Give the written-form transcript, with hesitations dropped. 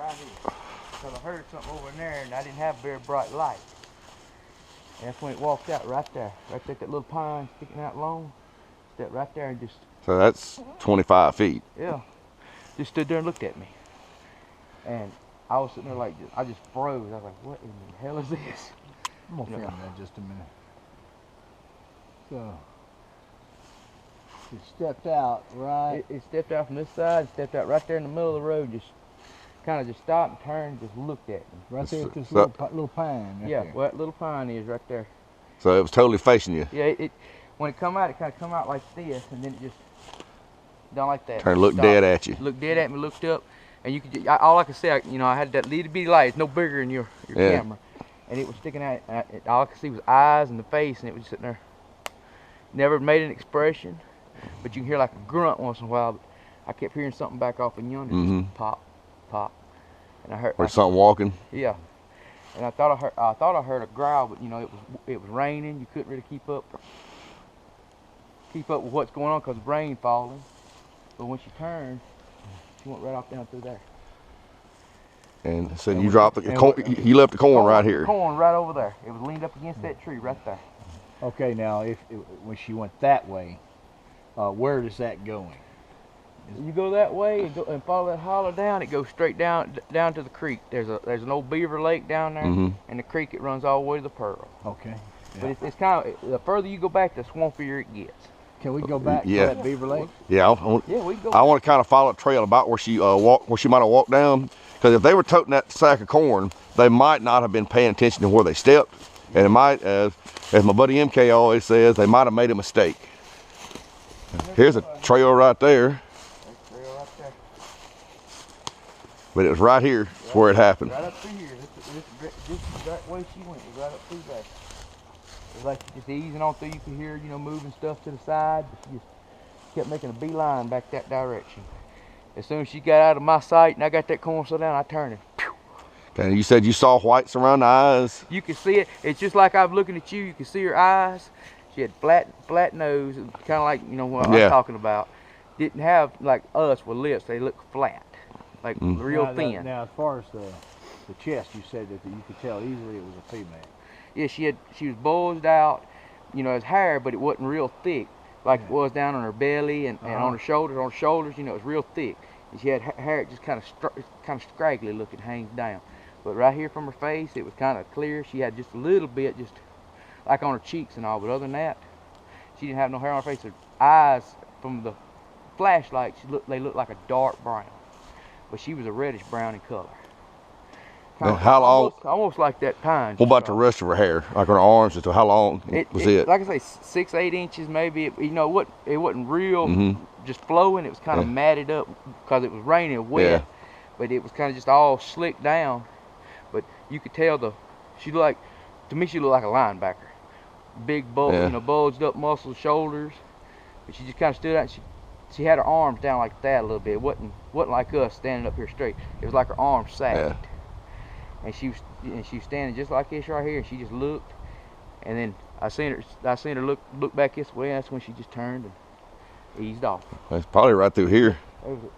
right here. Because I heard something over in there and I didn't have very bright light. And that's when it walked out right there. Right there, that little pine sticking out long. Stepped right there and just... So that's 25 feet. Yeah. Just stood there and looked at me. And I was sitting there like, I just froze. I was like, what in the hell is this? I'm gonna film that just a minute. So, it stepped out, right? It stepped out from this side, stepped out right there in the middle of the road, just kind of just stopped and turned, just looked at me. Right there at this So- little pine. Right Yeah, there. where that little pine is right there. So it was totally facing you. Yeah, when it come out, it kind of come out like this, and then it just down like that. Turned to look Stopped. dead at you. Looked dead at me, looked up, and you could, all I could say, I had that little bitty light. It's no bigger than your Yeah. camera, and it was sticking out. And all I could see was eyes and the face, and it was just sitting there. Never made an expression, but you can hear like a grunt once in a while. But I kept hearing something back off in yonder, just pop, pop, and I heard. Or something walking. Yeah, and I thought I heard a growl, but it was raining. You couldn't really keep up with what's going on because of rain falling. But when she turned, she went right off down through there. And so you dropped the corn, you left the corn right here. Corn right over there. It was leaned up against that tree right there. Okay, now when she went that way, where is that going? You go that way and follow that holler down. It goes straight down to the creek. There's an old beaver lake down there, and the creek it runs all the way to the Pearl. Okay. But it's kind of the further you go back, the swampier it gets. Can we go back Yeah. to that Beaver Lake? Yeah, Yeah, we go. I want to kind of follow a trail about where she where she might have walked down. Because if they were toting that sack of corn, they might not have been paying attention to where they stepped, and it might, as my buddy MK always says, they might have made a mistake. Here's a trail right there, Trail right there. but it was right here where it happened. Right up through here. This that way she went was right up through there. It was like she just easing on through. You could hear, moving stuff to the side. But she just kept making a beeline back that direction. As soon as she got out of my sight and I got that corn slowed down, I turned and pew. Okay, you said you saw whites around the eyes. You can see it. It's just like I'm looking at you. You can see her eyes. She had flat nose, kind of like what I'm talking about. Didn't have like us with lips. They look flat, like real thin. Now, as far as the chest, you said that you could tell easily it was a female. Yeah, she was bulged out, as hair, but it wasn't real thick, like it was down on her belly and on her shoulders. On her shoulders, it was real thick. And she had hair just kind of scraggly looking, hangs down. But right here from her face, it was kind of clear. She had just a little bit, just like on her cheeks and all. But other than that, she didn't have no hair on her face. Her eyes, from the flashlight, they looked like a dark brown, but she was a reddish brown in color. And how long? Almost like that pine. What about the rest of her hair, like on her arms? As to how long was it? Like I say, 6-8 inches maybe. It wasn't real, just flowing. It was kind of matted up because it was raining wet, but it was kind of just all slicked down. But you could tell she looked like a linebacker, big bulged up muscles, shoulders. But she just kind of stood out. And she had her arms down like that a little bit. It wasn't like us standing up here straight. It was like her arms sagged. Yeah. And she was standing just like this right here, and she just looked, and then I seen her look back this way, and that's when she just turned and eased off. It's probably right through here. There was